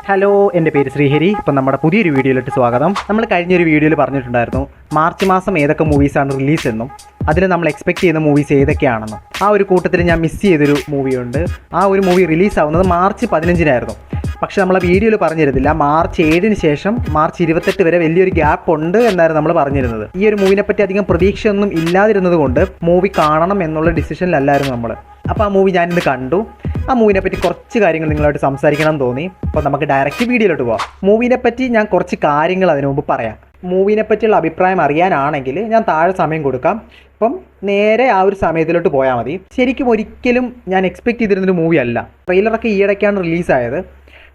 Hello, എൻ്റെ പേര് ശ്രീഹരി. ഇപ്പം നമ്മുടെ പുതിയൊരു വീഡിയോയിലോട്ട് സ്വാഗതം. നമ്മൾ കഴിഞ്ഞൊരു വീഡിയോയിൽ പറഞ്ഞിട്ടുണ്ടായിരുന്നു മാർച്ച് മാസം ഏതൊക്കെ മൂവീസാണ് റിലീസ് എന്നും അതിൽ നമ്മൾ എക്സ്പെക്ട് ചെയ്യുന്ന മൂവീസ് ഏതൊക്കെയാണെന്നും. ആ ഒരു കൂട്ടത്തിൽ ഞാൻ മിസ് ചെയ്തൊരു മൂവിയുണ്ട്. ആ ഒരു മൂവി റിലീസാവുന്നത് മാർച്ച് 15-നായിരുന്നു. പക്ഷെ നമ്മൾ ആ വീഡിയോയിൽ പറഞ്ഞിരുന്നില്ല മാർച്ച് 7-ന് ശേഷം മാർച്ച് 28 വരെ വലിയൊരു ഗ്യാപ്പ് ഉണ്ട് എന്നായിരുന്നു നമ്മൾ പറഞ്ഞിരുന്നത്. ഈ ഒരു മൂവിനെ പറ്റി അധികം പ്രതീക്ഷയൊന്നും ഇല്ലാതിരുന്നത് കൊണ്ട് മൂവി കാണണം എന്നുള്ള ഡിസിഷനിലല്ലായിരുന്നു നമ്മൾ. അപ്പോൾ ആ മൂവി ഞാനിന്ന് കണ്ടു. ആ മൂവിനെ പറ്റി കുറച്ച് കാര്യങ്ങൾ നിങ്ങളായിട്ട് സംസാരിക്കണം തോന്നി. അപ്പോൾ നമുക്ക് ഡയറക്റ്റ് വീഡിയോയിലോട്ട് പോകാം. മൂവിനെ പറ്റി ഞാൻ കുറച്ച് കാര്യങ്ങൾ അതിനു മുമ്പ് പറയാം. മൂവിനെ പറ്റിയുള്ള അഭിപ്രായം അറിയാനാണെങ്കിൽ ഞാൻ താഴെ സമയം കൊടുക്കാം. അപ്പം നേരെ ആ ഒരു സമയത്തിലോട്ട് പോയാൽ മതി. ശരിക്കും ഒരിക്കലും ഞാൻ എക്സ്പെക്ട് ചെയ്തിരുന്നൊരു മൂവി അല്ല. ട്രെയിലറൊക്കെ ഈയിടയ്ക്കാണ് റിലീസായത്.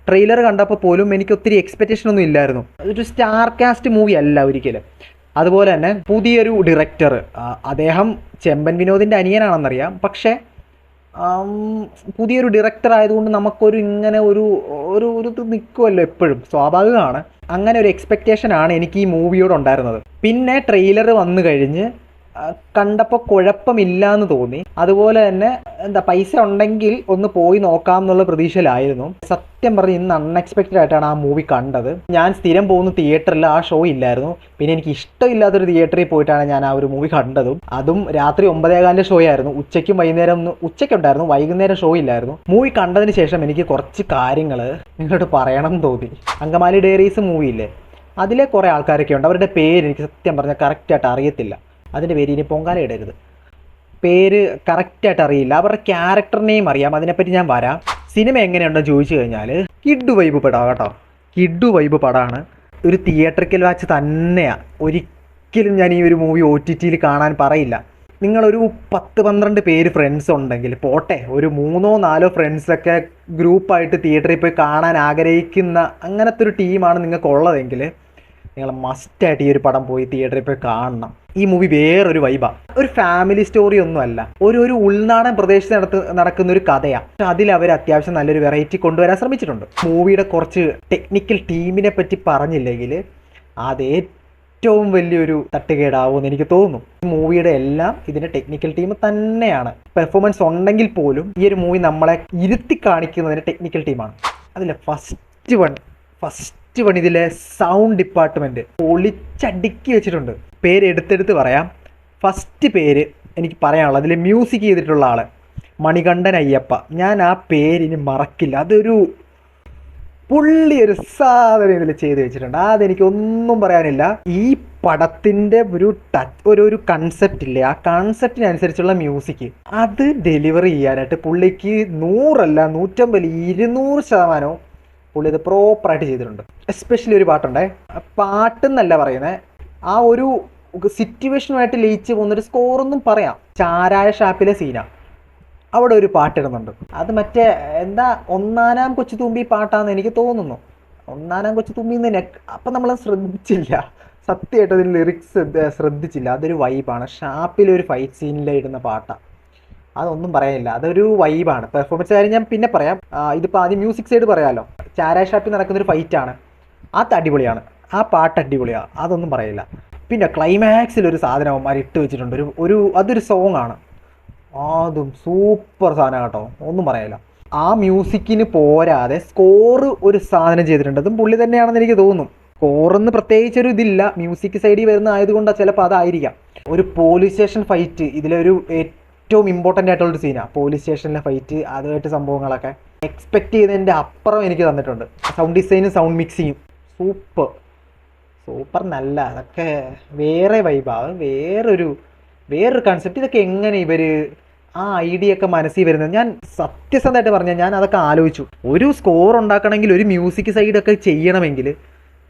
ട്രെയിലർ കണ്ടപ്പോൾ പോലും എനിക്ക് ഒത്തിരി എക്സ്പെക്റ്റേഷൻ ഒന്നും ഇല്ലായിരുന്നു. ഒരു സ്റ്റാർ കാസ്റ്റ് മൂവി അല്ല ഒരിക്കലും. അതുപോലെ തന്നെ പുതിയൊരു ഡയറക്ടർ, അദ്ദേഹം ചെമ്പൻ വിനോദിൻ്റെ അനിയനാണെന്നറിയാം. പക്ഷേ പുതിയൊരു ഡയറക്ടർ ആയതുകൊണ്ട് നമുക്കൊരു ഇങ്ങനെ ഒരു നിൽക്കുമല്ലോ, എപ്പോഴും സ്വാഭാവികമാണ്. അങ്ങനെ ഒരു എക്സ്പെക്റ്റേഷനാണ് എനിക്ക് ഈ മൂവിയോട് ഉണ്ടായിരുന്നത്. പിന്നെ ട്രെയിലർ വന്നു കഴിഞ്ഞ് കണ്ടപ്പോൾ കുഴപ്പമില്ല എന്ന് തോന്നി. അതുപോലെ തന്നെ പൈസ ഉണ്ടെങ്കിൽ ഒന്ന് പോയി നോക്കാം എന്നുള്ള പ്രതീക്ഷയിലായിരുന്നു. സത്യം പറഞ്ഞ് ഇന്ന് അൺഎക്സ്പെക്റ്റഡ് ആയിട്ടാണ് ആ മൂവി കണ്ടത്. ഞാൻ സ്ഥിരം പോകുന്ന തിയേറ്ററിൽ ആ ഷോ ഇല്ലായിരുന്നു. പിന്നെ എനിക്ക് ഇഷ്ടമില്ലാത്തൊരു തിയേറ്ററിൽ പോയിട്ടാണ് ഞാൻ ആ ഒരു മൂവി കണ്ടതും. അതും രാത്രി 9:15 ഷോ ആയിരുന്നു. ഉച്ചയ്ക്കുണ്ടായിരുന്നു, വൈകുന്നേരം ഷോ ഇല്ലായിരുന്നു. മൂവി കണ്ടതിന് ശേഷം എനിക്ക് കുറച്ച് കാര്യങ്ങൾ നിങ്ങളോട് പറയണം തോന്നി. അങ്കമാലി ഡയറീസ് മൂവിയില്ലേ, അതിലെ കുറേ ആൾക്കാരൊക്കെ ഉണ്ട്. അവരുടെ പേര് എനിക്ക് സത്യം പറഞ്ഞാൽ കറക്റ്റായിട്ട് അറിയത്തില്ല. അതിൻ്റെ പേര് ഇനി പൊങ്കാല ഇടരുത്. പേര് കറക്റ്റായിട്ട് അറിയില്ല. അവരുടെ ക്യാരക്ടറിനെയും അറിയാം. അതിനെപ്പറ്റി ഞാൻ വരാം. സിനിമ എങ്ങനെയുണ്ടെന്ന് ചോദിച്ചു കഴിഞ്ഞാൽ കിഡു വൈബ് പടമാണ് കേട്ടോ. കിഡു വൈബ് പടമാണ്. ഒരു തിയേറ്ററിക്കൽ വാച്ച് തന്നെയാണ്. ഒരിക്കലും ഞാൻ ഈ ഒരു മൂവി OTT-യിൽ കാണാൻ പറയില്ല. നിങ്ങളൊരു 10-12 പേര് ഫ്രണ്ട്സ് ഉണ്ടെങ്കിൽ പോട്ടെ, ഒരു 3-4 ഫ്രണ്ട്സൊക്കെ ഗ്രൂപ്പായിട്ട് തിയേറ്ററിൽ പോയി കാണാൻ ആഗ്രഹിക്കുന്ന അങ്ങനത്തെ ഒരു ടീമാണ് നിങ്ങൾക്കുള്ളതെങ്കിൽ നിങ്ങൾ മസ്റ്റായിട്ട് ഈ ഒരു പടം പോയി തിയേറ്ററിൽ പോയി കാണണം. ഈ മൂവി വേറൊരു വൈബാണ്. ഒരു ഫാമിലി സ്റ്റോറി ഒന്നും അല്ല. ഒരു ഉൾനാടൻ പ്രദേശത്ത് നടക്കുന്ന ഒരു കഥയാണ്. അതിൽ അവർ അത്യാവശ്യം നല്ലൊരു വെറൈറ്റി കൊണ്ടുവരാൻ ശ്രമിച്ചിട്ടുണ്ട്. മൂവിയുടെ കുറച്ച് ടെക്നിക്കൽ ടീമിനെ പറ്റി പറഞ്ഞില്ലെങ്കിൽ അത് ഏറ്റവും വലിയൊരു തട്ടുകേടാവുമെന്ന് എനിക്ക് തോന്നുന്നു. ഈ മൂവിയുടെ എല്ലാം ഇതിൻ്റെ ടെക്നിക്കൽ ടീം തന്നെയാണ്. പെർഫോമൻസ് ഉണ്ടെങ്കിൽ പോലും ഈ ഒരു മൂവി നമ്മളെ ഇരുത്തി കാണിക്കുന്നതിന് ടെക്നിക്കൽ ടീമാണ്. അതിലെ ഫസ്റ്റ് വൺ ഇതിലെ സൗണ്ട് ഡിപ്പാർട്ട്മെൻറ്റ് പൊളിച്ചടുക്കി വെച്ചിട്ടുണ്ട്. പേര് എടുത്തെടുത്ത് പറയാം. ഫസ്റ്റ് പേര് എനിക്ക് പറയാനുള്ളത്, അതിൽ മ്യൂസിക് ചെയ്തിട്ടുള്ള ആൾ മണികണ്ഠൻ അയ്യപ്പ. ഞാൻ ആ പേരിന് മറക്കില്ല. അതൊരു പുള്ളി ഒരു സാധനം ഇതിൽ ചെയ്ത് വെച്ചിട്ടുണ്ട്. അതെനിക്കൊന്നും പറയാനില്ല. ഈ പടത്തിൻ്റെ ഒരു കൺസെപ്റ്റ് ഇല്ലേ, ആ കൺസെപ്റ്റിനനുസരിച്ചുള്ള മ്യൂസിക് അത് ഡെലിവറി ചെയ്യാനായിട്ട് പുള്ളിക്ക് 100 അല്ല 150 200% പുള്ളി ഇത് പ്രോപ്പറായിട്ട് ചെയ്തിട്ടുണ്ട്. എസ്പെഷ്യലി ഒരു പാട്ടുണ്ടേ, പാട്ടെന്നല്ല പറയുന്നത്, ആ ഒരു സിറ്റുവേഷനുമായിട്ട് ലയിച്ച് പോകുന്നൊരു സ്കോറൊന്നും പറയാം. ചാരായ ഷാപ്പിലെ സീന, അവിടെ ഒരു പാട്ടിടുന്നുണ്ട്. അത് മറ്റേ ഒന്നാനാം കൊച്ചുതുമ്പി പാട്ടാന്ന് എനിക്ക് തോന്നുന്നു. ഒന്നാനാം കൊച്ചുതുമ്പിന്ന് അപ്പം നമ്മൾ ശ്രദ്ധിച്ചില്ല. സത്യമായിട്ട് അതിന് ലിറിക്സ് ശ്രദ്ധിച്ചില്ല. അതൊരു വൈബാണ്. ഷാപ്പിലൊരു ഫൈറ്റ് സീനിൽ ഇടുന്ന പാട്ടാണ്. അതൊന്നും പറയാനില്ല. അതൊരു വൈബാണ്. പെർഫോമൻസ് കാര്യം ഞാൻ പിന്നെ പറയാം. ഇതിപ്പോൾ ആദ്യം മ്യൂസിക് സൈഡ് പറയാമല്ലോ. ചാരായ ഷാപ്പിൽ നടക്കുന്നൊരു ഫൈറ്റാണ്. അത് അടിപൊളിയാണ്. ആ പാട്ട് അടിപൊളിയാണ്. അതൊന്നും പറയില്ല. പിന്നെ ക്ലൈമാക്സിലൊരു സാധനം അവന്മാർ ഇട്ട് വെച്ചിട്ടുണ്ട്. അതൊരു സോങ് ആണ്. അതും സൂപ്പർ സാധനം കേട്ടോ. ഒന്നും പറയില്ല. ആ മ്യൂസിക്കിന് പോരാതെ സ്കോറ് ഒരു സാധനം ചെയ്തിട്ടുണ്ട്. അതും പുള്ളി തന്നെയാണെന്ന് എനിക്ക് തോന്നുന്നു. സ്കോറൊന്നും പ്രത്യേകിച്ചൊരു ഇതില്ല. മ്യൂസിക് സൈഡിൽ വരുന്ന ആയതുകൊണ്ടാണ് ചിലപ്പോൾ അതായിരിക്കാം. ഒരു പോലീസ് സ്റ്റേഷൻ ഫൈറ്റ് ഇതിലൊരു ഏറ്റവും ഇമ്പോർട്ടൻ്റ് ആയിട്ടുള്ളൊരു സീനാണ്. പോലീസ് സ്റ്റേഷനിലെ ഫൈറ്റ്, അതുമായിട്ട് സംഭവങ്ങളൊക്കെ എക്സ്പെക്ട് ചെയ്തതിൻ്റെ അപ്പുറം എനിക്ക് തന്നിട്ടുണ്ട്. സൗണ്ട് ഡിസൈനും സൗണ്ട് മിക്സിങ്ങും സൂപ്പർ നല്ല. അതൊക്കെ വേറെ വൈബാണ്. വേറൊരു കൺസെപ്റ്റ്. ഇതൊക്കെ എങ്ങനെ ഇവർ ആ ഐഡിയ ഒക്കെ മനസ്സിൽ വരുന്നത്, ഞാൻ സത്യസന്ധമായിട്ട് പറഞ്ഞാൽ ഞാൻ അതൊക്കെ ആലോചിച്ചു. ഒരു സ്കോർ ഉണ്ടാക്കണമെങ്കിൽ, ഒരു മ്യൂസിക് സൈഡൊക്കെ ചെയ്യണമെങ്കിൽ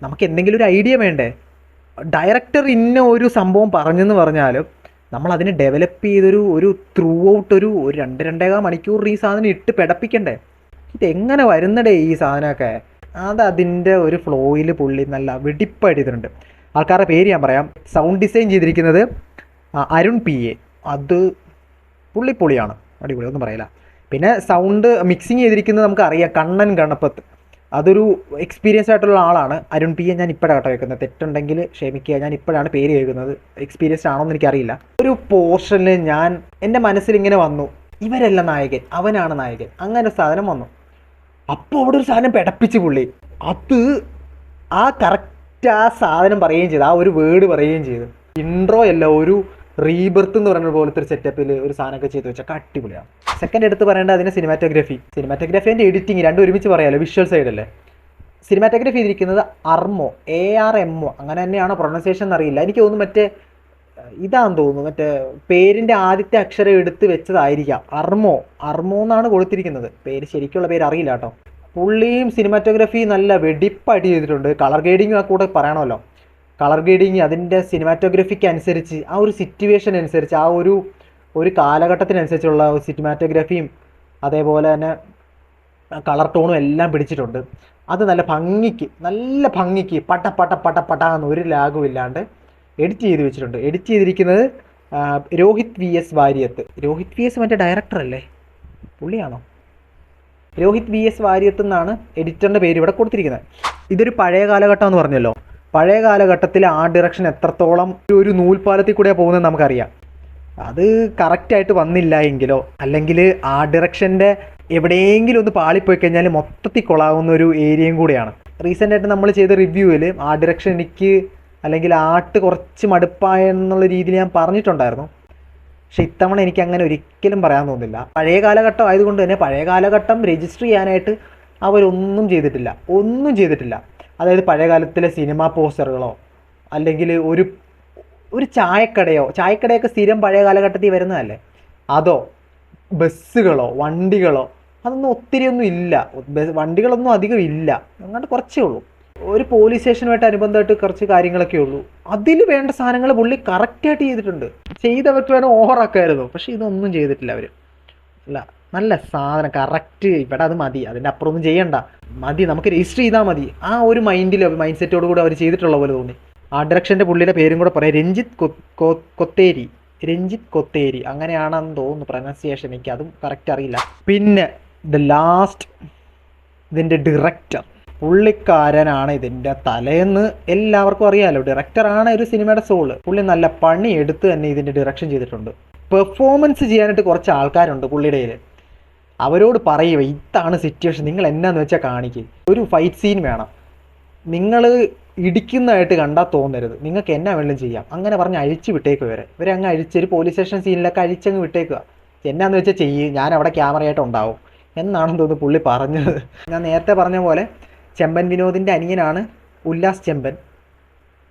നമുക്ക് എന്തെങ്കിലും ഒരു ഐഡിയ വേണ്ടേ? ഡയറക്ടർ ഇന്ന ഒരു സംഭവം പറഞ്ഞെന്ന് പറഞ്ഞാലും നമ്മളതിനെ ഡെവലപ്പ് ചെയ്തൊരു ത്രൂ ഔട്ട് ഒരു 2-2.5 മണിക്കൂർ ഈ സാധനം ഇട്ട് പിടപ്പിക്കണ്ടേ? ഇതെങ്ങനെ വരുന്നടേ ഈ സാധനമൊക്കെ? അതിൻ്റെ ഒരു ഫ്ലോയിൽ പുള്ളി നല്ല വെടിപ്പായിട്ട് ചെയ്തിട്ടുണ്ട്. ആൾക്കാരുടെ പേര് ഞാൻ പറയാം. സൗണ്ട് ഡിസൈൻ ചെയ്തിരിക്കുന്നത് അരുൺ PA. അത് പുള്ളിപ്പൊളിയാണ്, അടിപൊളി, ഒന്നും പറയില്ല. പിന്നെ സൗണ്ട് മിക്സിങ് ചെയ്തിരിക്കുന്നത് നമുക്കറിയാം, കണ്ണൻ ഗണപത്ത്. അതൊരു എക്സ്പീരിയൻസ് ആയിട്ടുള്ള ആളാണ്. അരുൺ PA ഞാൻ ഇപ്പോഴാണ് കേട്ടോ കേൾക്കുന്നത്. തെറ്റുണ്ടെങ്കിൽ ക്ഷമിക്കുക. ഞാൻ ഇപ്പോഴാണ് പേര് കേൾക്കുന്നത്. എക്സ്പീരിയൻസ്ഡ് ആണോ എന്ന് എനിക്കറിയില്ല. ഒരു പോർഷനിൽ എൻ്റെ മനസ്സിലിങ്ങനെ വന്നു, ഇവരല്ല നായകൻ, അവനാണ് നായകൻ, അങ്ങനെ ഒരു സാധനം വന്നു. അപ്പോൾ അവിടെ ഒരു സാധനം പിടപ്പിച്ച് പുള്ളി അത് ആ കറക്റ്റ് ആ സാധനം പറയുകയും ചെയ്തു, ആ ഒരു വേർഡ് പറയുകയും ചെയ്തു. ഇൻട്രോ അല്ല, ഒരു റീബർത്ത് എന്ന് പറയുന്ന പോലത്തെ ഒരു സെറ്റപ്പിൽ ഒരു സാധനമൊക്കെ ചെയ്ത് വെച്ചാൽ അടിപൊളിയാണ്. സെക്കൻഡ് എടുത്ത് പറയേണ്ടത് അതിൻ്റെ സിനിമാറ്റോഗ്രാഫി ആൻഡ് എഡിറ്റിംഗ് രണ്ടും ഒരുമിച്ച് പറയാമല്ലോ, വിഷ്വൽ സൈഡ് അല്ലേ. സിനിമാറ്റോഗ്രാഫി ചെയ്തിരിക്കുന്നത് അർമോ, ARMO അങ്ങനെ തന്നെയാണോ പ്രൊണൗൺസിയേഷൻ എന്നറിയില്ല. എനിക്ക് തോന്നുന്നു മറ്റേ ഇതാന്ന് തോന്നുന്നു, മറ്റേ പേരിൻ്റെ ആദ്യത്തെ അക്ഷരം എടുത്ത് വെച്ചതായിരിക്കാം. അർമോ എന്നാണ് കൊടുത്തിരിക്കുന്നത്. പേര് ശരിക്കുള്ള പേര് അറിയില്ല കേട്ടോ. പുള്ളിയും സിനിമാറ്റോഗ്രാഫി നല്ല വെടിപ്പായിട്ട് ചെയ്തിട്ടുണ്ട്. കളർ ഗ്രേഡിങ്ങും ആ കൂടെ പറയണമല്ലോ. കളർ ഗ്രേഡിങ് അതിൻ്റെ സിനിമാറ്റോഗ്രഫിക്ക് അനുസരിച്ച്, ആ ഒരു സിറ്റുവേഷൻ അനുസരിച്ച്, ആ ഒരു കാലഘട്ടത്തിനനുസരിച്ചുള്ള സിനിമാറ്റോഗ്രാഫിയും അതേപോലെ തന്നെ കളർ ടോണും എല്ലാം പിടിച്ചിട്ടുണ്ട്. അത് നല്ല ഭംഗിക്ക് പട്ട എന്ന് ഒരു ലാഗും ഇല്ലാണ്ട് എഡിറ്റ് ചെയ്ത് വെച്ചിട്ടുണ്ട്. എഡിറ്റ് ചെയ്തിരിക്കുന്നത് രോഹിത് VS വാര്യത്ത്. രോഹിത് VS മറ്റേ ഡയറക്ടറല്ലേ, പുള്ളിയാണോ? രോഹിത് VS വാര്യത്ത് എന്നാണ് എഡിറ്ററിൻ്റെ പേര് ഇവിടെ കൊടുത്തിരിക്കുന്നത്. ഇതൊരു പഴയ കാലഘട്ടം എന്ന് പറഞ്ഞല്ലോ. പഴയ കാലഘട്ടത്തിൽ ആർട്ട് ഡയറക്ഷൻ എത്രത്തോളം ഒരു നൂൽപ്പാലത്തിൽ കൂടെയാണ് പോകുന്നത് നമുക്കറിയാം. അത് കറക്റ്റായിട്ട് വന്നില്ല എങ്കിലോ, അല്ലെങ്കിൽ ആർട്ട് ഡയറക്ഷൻ്റെ എവിടെയെങ്കിലും ഒന്ന് പാളിപ്പോയി കഴിഞ്ഞാൽ മൊത്തത്തിൽ കൊളാവുന്ന ഒരു ഏരിയയും കൂടെയാണ്. റീസെൻ്റായിട്ട് നമ്മൾ ചെയ്ത റിവ്യൂവിൽ ആർട്ട് ഡയറക്ഷൻ എനിക്ക് അല്ലെങ്കിൽ ആർട്ട് കുറച്ച് മടുപ്പായെന്നുള്ള രീതിയിൽ ഞാൻ പറഞ്ഞിട്ടുണ്ടായിരുന്നു. പക്ഷെ ഇത്തവണ എനിക്ക് അങ്ങനെ ഒരിക്കലും പറയാൻ തോന്നുന്നില്ല. പഴയ കാലഘട്ടം ആയതുകൊണ്ട് തന്നെ പഴയ കാലഘട്ടം രജിസ്റ്റർ ചെയ്യാനായിട്ട് അവരൊന്നും ചെയ്തിട്ടില്ല. അതായത് പഴയ കാലത്തിലെ സിനിമാ പോസ്റ്ററുകളോ അല്ലെങ്കിൽ ഒരു ചായക്കടയൊക്കെ സ്ഥിരം പഴയ കാലഘട്ടത്തിൽ വരുന്നതല്ലേ, അതോ ബസ്സുകളോ വണ്ടികളോ അതൊന്നും ഒത്തിരിയൊന്നും ഇല്ല. വണ്ടികളൊന്നും അധികം ഇല്ല, അങ്ങോട്ട് കുറച്ചേ ഉള്ളൂ. ഒരു പോലീസ് സ്റ്റേഷനുമായിട്ട് അനുബന്ധമായിട്ട് കുറച്ച് കാര്യങ്ങളൊക്കെ ഉള്ളൂ. അതിൽ വേണ്ട സാധനങ്ങൾ പുള്ളി കറക്റ്റായിട്ട് ചെയ്തിട്ടുണ്ട്. ചെയ്തവർക്ക് വേണം ഓവറാക്കായിരുന്നു, പക്ഷേ ഇതൊന്നും ചെയ്തിട്ടില്ല അവർ. അല്ല, നല്ല സാധനം കറക്റ്റ്. ഇവിടെ അത് മതി, അതിൻ്റെ അപ്പുറം ഒന്നും ചെയ്യണ്ട, മതി, നമുക്ക് രജിസ്റ്റർ ചെയ്താൽ മതി. ആ ഒരു മൈൻഡ് സെറ്റോട് കൂടെ അവർ ചെയ്തിട്ടുള്ള പോലെ തോന്നി. ആർട്ട് ഡയറക്ഷൻ്റെ പുള്ളിയുടെ പേരും കൂടെ പറയാം, രഞ്ജിത്ത് കൊത്തേരി അങ്ങനെയാണെന്ന് തോന്നുന്നു പ്രൊനൗൺസിയേഷൻ. എനിക്ക് അതും കറക്റ്റ് അറിയില്ല. പിന്നെ ഇതിൻ്റെ ഡയറക്ടർ പുള്ളിക്കാരനാണ് ഇതിൻ്റെ തലേന്ന് എല്ലാവർക്കും അറിയാമല്ലോ. ഡയറക്ടറാണ് ഒരു സിനിമയുടെ സോള്. പുള്ളി നല്ല പണി എടുത്ത് തന്നെ ഇതിൻ്റെ ഡയറക്ഷൻ ചെയ്തിട്ടുണ്ട്. പെർഫോമൻസ് ചെയ്യാനായിട്ട് കുറച്ച് ആൾക്കാരുണ്ട് പുള്ളിയുടെ കയ്യിൽ. അവരോട് പറയുക, ഇതാണ് സിറ്റുവേഷൻ, നിങ്ങൾ എന്നാന്ന് വെച്ചാൽ കാണിക്കുക. ഒരു ഫൈറ്റ് സീൻ വേണം, നിങ്ങൾ ഇടിക്കുന്നതായിട്ട് കണ്ടാൽ തോന്നരുത്, നിങ്ങൾക്ക് എന്നാ വേണമെങ്കിലും ചെയ്യാം, അങ്ങനെ പറഞ്ഞ് അഴിച്ച് വിട്ടേക്കുക. ഇവരെ അങ്ങ് അഴിച്ചൊരു പോലീസ് സ്റ്റേഷൻ സീനിലൊക്കെ അഴിച്ചങ്ങ് വിട്ടേക്കുക. എന്നാന്ന് വെച്ചാൽ ചെയ്യുക, ഞാൻ അവിടെ ക്യാമറയായിട്ട് ഉണ്ടാവും എന്നാണെന്ന് തോന്നുന്നു പുള്ളി പറഞ്ഞത്. ഞാൻ നേരത്തെ പറഞ്ഞ പോലെ ചെമ്പൻ വിനോദിൻ്റെ അനിയനാണ് ഉല്ലാസ് ചെമ്പൻ.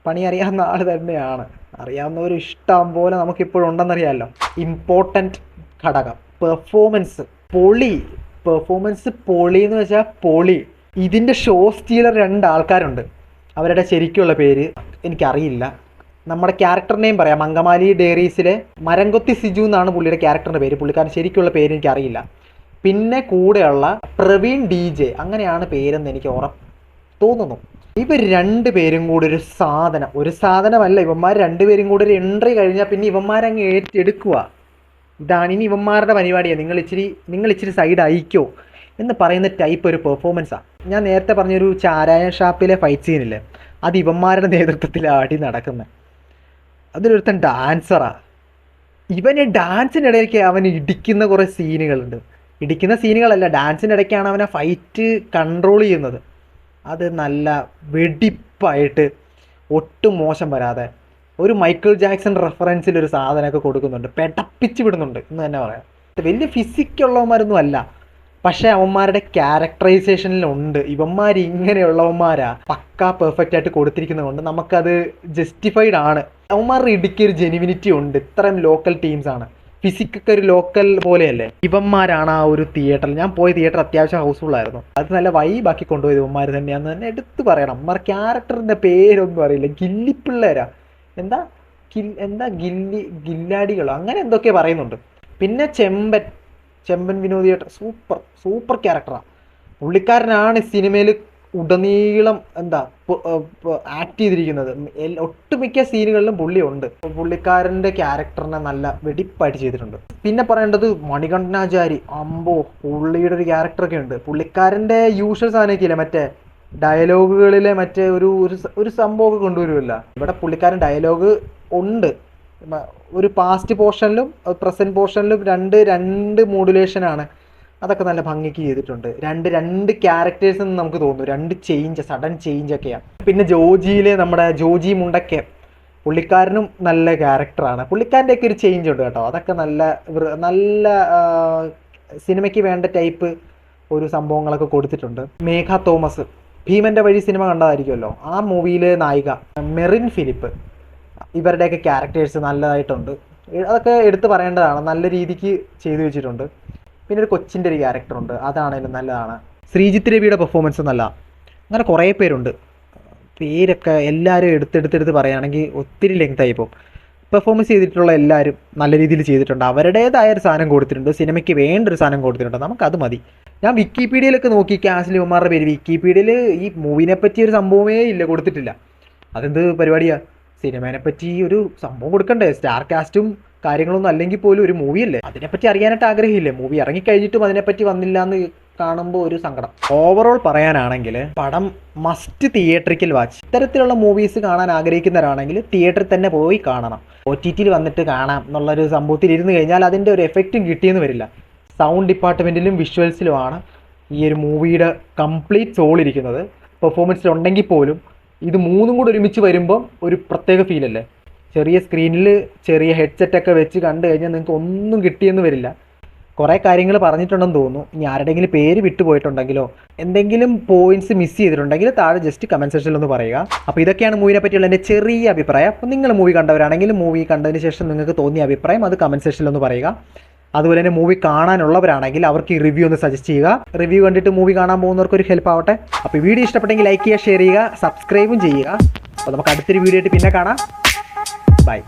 പണി അറിയാവുന്ന ആൾ തന്നെയാണ്. അറിയാവുന്നവർ ഇഷ്ടം പോലെ നമുക്കിപ്പോഴും ഉണ്ടെന്നറിയാമല്ലോ. ഇമ്പോർട്ടൻറ്റ് ഘടകം പെർഫോമൻസ് പൊളി എന്ന് വെച്ചാൽ പൊളി. ഇതിൻ്റെ ഷോ സ്റ്റീലർ 2 ആൾക്കാരുണ്ട്. അവരുടെ ശരിക്കുള്ള പേര് എനിക്കറിയില്ല. നമ്മുടെ ക്യാരക്ടർ നെയിം പറയാം, അങ്കമാലി ഡയറീസിലെ മരംകൊത്തി സിജു എന്നാണ് പുള്ളിയുടെ ക്യാരക്ടറിൻ്റെ പേര്. പുള്ളിക്കാരൻ ശരിക്കുള്ള പേര് എനിക്കറിയില്ല. പിന്നെ കൂടെയുള്ള പ്രവീൺ DJ അങ്ങനെയാണ് പേരെന്ന് എനിക്ക് തോന്നുന്നു. ഇവർ 2 പേരും കൂടി ഒരു സാധനമല്ല, ഇവന്മാർ 2 പേരും കൂടി ഒരു എൻട്രി കഴിഞ്ഞാൽ പിന്നെ ഇവന്മാരങ്ങ് ഏറ്റെടുക്കുക. ഇതാണ് ഇനി ഇവന്മാരുടെ പരിപാടിയാണ്, നിങ്ങൾ ഇച്ചിരി സൈഡ് അയക്കോ എന്ന് പറയുന്ന ടൈപ്പ് ഒരു പെർഫോമൻസാണ്. ഞാൻ നേരത്തെ പറഞ്ഞൊരു ചാരായ ഷാപ്പിലെ ഫൈറ്റ് സീനില്ലേ, അത് ഇവന്മാരുടെ നേതൃത്വത്തിലാണ് നടക്കുന്നത്. അതിലൊരുത്തൻ ഡാൻസറാണ്. ഇവന് ഡാൻസിനിടയ്ക്ക് അവൻ ഇടിക്കുന്ന കുറേ സീനുകളുണ്ട്. ഇടിക്കുന്ന സീനുകളല്ല, ഡാൻസിനിടയ്ക്കാണ് അവനെ ഫൈറ്റ് കൺട്രോൾ ചെയ്യുന്നത്. അത് നല്ല വെടിപ്പായിട്ട് ഒട്ടും മോശം വരാതെ ഒരു മൈക്കിൾ ജാക്സൺ റെഫറൻസിൽ ഒരു സാധനമൊക്കെ കൊടുക്കുന്നുണ്ട്, പെടപ്പിച്ച് വിടുന്നുണ്ട് എന്ന് തന്നെ പറയാം. വലിയ ഫിസിക്കുള്ളവന്മാരൊന്നും അല്ല, പക്ഷേ അവന്മാരുടെ ക്യാരക്ടറൈസേഷനിലുണ്ട്. ഇവന്മാർ ഇങ്ങനെയുള്ളവന്മാരാ പക്കാ പെർഫെക്റ്റ് ആയിട്ട് കൊടുത്തിരിക്കുന്നത് കൊണ്ട് നമുക്കത് ജസ്റ്റിഫൈഡ് ആണ്. അവന്മാരുടെ ഇടുക്കി ഒരു ജെനുവിനിറ്റി ഉണ്ട്. ഇത്രയും ലോക്കൽ ടീംസാണ്, ഫിസിക്കൊക്കെ ഒരു ലോക്കൽ പോലെയല്ലേ. ഇവന്മാരാണ് ആ ഒരു തിയേറ്ററിൽ. ഞാൻ പോയ തിയേറ്റർ അത്യാവശ്യം ഹൗസ്ഫുള്ളായിരുന്നു. അത് നല്ല വൈബാക്കി കൊണ്ടുപോയത് ഇവന്മാർ തന്നെയാണെന്ന് തന്നെ എടുത്ത് പറയണം. അമ്മമാർ ക്യാരക്ടറിൻ്റെ പേരൊന്നും അറിയില്ല, ഗില്ലിപ്പിള്ളേരാ, എന്താ ഗില്ലാടികളോ അങ്ങനെ എന്തൊക്കെ പറയുന്നുണ്ട്. പിന്നെ ചെമ്പൻ വിനോദിയേട്ടൻ സൂപ്പർ ക്യാരക്ടറാണ്. പുള്ളിക്കാരനാണ് സിനിമയിൽ ഉടനീളം ആക്ട് ചെയ്തിരിക്കുന്നത്. ഒട്ടുമിക്ക സീനുകളിലും പുള്ളിയുണ്ട്. പുള്ളിക്കാരൻ്റെ ക്യാരക്ടറിനെ നല്ല വെടിപ്പായിട്ട് ചെയ്തിട്ടുണ്ട്. പിന്നെ പറയേണ്ടത് മണികണ്ഠനാചാരി. പുള്ളിയുടെ ഒരു ക്യാരക്ടറൊക്കെ ഉണ്ട്. പുള്ളിക്കാരൻ്റെ യൂഷ്വൽ സാധനമൊക്കെ ഇല്ല, മറ്റേ ഡയലോഗുകളിലെ മറ്റേ ഒരു സംഭവമൊക്കെ കൊണ്ടുവരുമല്ല. ഇവിടെ പുള്ളിക്കാരൻ ഡയലോഗ് ഉണ്ട്. ഒരു പാസ്റ്റ് പോർഷനിലും പ്രസൻറ്റ് പോർഷനിലും രണ്ട് മോഡുലേഷനാണ് അതൊക്കെ നല്ല ഭംഗിക്ക് ചെയ്തിട്ടുണ്ട്. രണ്ട് ക്യാരക്ടേഴ്സ് എന്ന് നമുക്ക് തോന്നുന്നു, രണ്ട് സഡൻ ചേഞ്ചൊക്കെയാണ്. പിന്നെ ജോജിയിലെ നമ്മുടെ ജോജി മുണ്ടക്കയം, പുള്ളിക്കാരനും നല്ല ക്യാരക്ടറാണ്. പുള്ളിക്കാരൻ്റെയൊക്കെ ഒരു ചേഞ്ച് ഉണ്ട് കേട്ടോ. അതൊക്കെ നല്ല സിനിമയ്ക്ക് വേണ്ട ടൈപ്പ് ഒരു സംഭവങ്ങളൊക്കെ കൊടുത്തിട്ടുണ്ട്. മേഘ തോമസ്, ഭീമൻ്റെ വഴി സിനിമ കണ്ടതായിരിക്കുമല്ലോ, ആ മൂവിയിൽ നായിക. മെറിൻ ഫിലിപ്പ്, ഇവരുടെയൊക്കെ ക്യാരക്ടേഴ്സ് നല്ലതായിട്ടുണ്ട്. അതൊക്കെ എടുത്തു പറയേണ്ടതാണ്, നല്ല രീതിക്ക് ചെയ്തു വെച്ചിട്ടുണ്ട്. പിന്നെ ഒരു കൊച്ചിൻ്റെ ഒരു ക്യാരക്ടറുണ്ട്, അതാണേലും നല്ലതാണ്. ശ്രീജിത്ത് രവിയുടെ പെർഫോമൻസ് നല്ല. അങ്ങനെ കുറേ പേരുണ്ട്, പേരൊക്കെ എല്ലാവരും എടുത്തെടുത്ത് പറയുകയാണെങ്കിൽ ഒത്തിരി ലെങ്തായി പോകും. പെർഫോമൻസ് ചെയ്തിട്ടുള്ള എല്ലാവരും നല്ല രീതിയിൽ ചെയ്തിട്ടുണ്ട്, അവരുടേതായ ഒരു സാധനം കൊടുത്തിട്ടുണ്ട്, സിനിമയ്ക്ക് വേണ്ട ഒരു സാധനം കൊടുത്തിട്ടുണ്ട്, നമുക്കത് മതി. ഞാൻ വിക്കിപീഡിയയിലൊക്കെ നോക്കി കാസ്റ്റിൽ ഇവന്മാരുടെ പേര്, വിക്കിപീഡിയയിൽ ഈ മൂവിനെ പറ്റി ഒരു സംഭവമേ ഇല്ല, കൊടുത്തിട്ടില്ല. അതെന്ത് പരിപാടിയാണ്? സിനിമേനെ പറ്റി ഒരു സംഭവം കൊടുക്കണ്ടേ? സ്റ്റാർ കാസ്റ്റും കാര്യങ്ങളൊന്നും അല്ലെങ്കിൽ പോലും ഒരു മൂവിയല്ലേ, അതിനെപ്പറ്റി അറിയാനായിട്ട് ആഗ്രഹമില്ലേ? മൂവി ഇറങ്ങിക്കഴിഞ്ഞിട്ടും അതിനെപ്പറ്റി വന്നില്ല എന്ന് കാണുമ്പോൾ ഒരു സങ്കടം. ഓവറോൾ പറയാനാണെങ്കിൽ പടം മസ്റ്റ് തിയേറ്ററിക്കൽ വാച്ച്. ഇത്തരത്തിലുള്ള മൂവീസ് കാണാൻ ആഗ്രഹിക്കുന്നവരാണെങ്കിൽ തിയേറ്ററിൽ തന്നെ പോയി കാണണം. OTTയിൽ വന്നിട്ട് കാണാം എന്നുള്ളൊരു സംഭവത്തിൽ ഇരുന്ന് കഴിഞ്ഞാൽ അതിൻ്റെ ഒരു എഫക്റ്റും കിട്ടിയെന്ന് വരില്ല. സൗണ്ട് ഡിപ്പാർട്ട്മെൻറ്റിലും വിഷ്വൽസിലുമാണ് ഈ ഒരു മൂവിയുടെ കംപ്ലീറ്റ് സോൾ ഇരിക്കുന്നത്. പെർഫോമൻസിലുണ്ടെങ്കിൽ പോലും ഇത് മൂന്നും കൂടെ ഒരുമിച്ച് വരുമ്പം ഒരു പ്രത്യേക ഫീലല്ലേ. ചെറിയ സ്ക്രീനിൽ ചെറിയ ഹെഡ്സെറ്റൊക്കെ വെച്ച് കണ്ടു കഴിഞ്ഞാൽ നിങ്ങൾക്ക് ഒന്നും കിട്ടിയെന്ന് വരില്ല. കുറേ കാര്യങ്ങൾ പറഞ്ഞിട്ടുണ്ടെന്ന് തോന്നുന്നു. ഇനി ആരുടെയെങ്കിലും പേര് വിട്ടുപോയിട്ടുണ്ടെങ്കിലോ എന്തെങ്കിലും പോയിന്റ്സ് മിസ് ചെയ്തിട്ടുണ്ടെങ്കിൽ താഴെ ജസ്റ്റ് കമൻറ്റ് സെക്ഷനിൽ ഒന്ന് പറയുക. അപ്പോൾ ഇതൊക്കെയാണ് മൂവിനെ പറ്റിയുള്ള എൻ്റെ ചെറിയ അഭിപ്രായം. അപ്പോൾ നിങ്ങൾ മൂവി കണ്ടവരാണെങ്കിൽ മൂവി കണ്ടതിന് ശേഷം നിങ്ങൾക്ക് തോന്നിയ അഭിപ്രായം അത് കമൻറ്റ് സെക്ഷനിൽ ഒന്ന് പറയുക. അതുപോലെ തന്നെ മൂവി കാണാനുള്ളവരാണെങ്കിൽ അവർക്ക് ഈ റിവ്യൂ ഒന്ന് സജസ്റ്റ് ചെയ്യുക. റിവ്യൂ കണ്ടിട്ട് മൂവി കാണാൻ പോകുന്നവർക്ക് ഒരു ഹെൽപ്പ് ആവട്ടെ. അപ്പോൾ വീഡിയോ ഇഷ്ടപ്പെട്ടെങ്കിൽ ലൈക്ക് ചെയ്യുക, ഷെയർ ചെയ്യുക, സബ്സ്ക്രൈബും ചെയ്യുക. അപ്പോൾ നമുക്ക് അടുത്തൊരു വീഡിയോ ആയിട്ട് പിന്നെ കാണാം. ബൈ.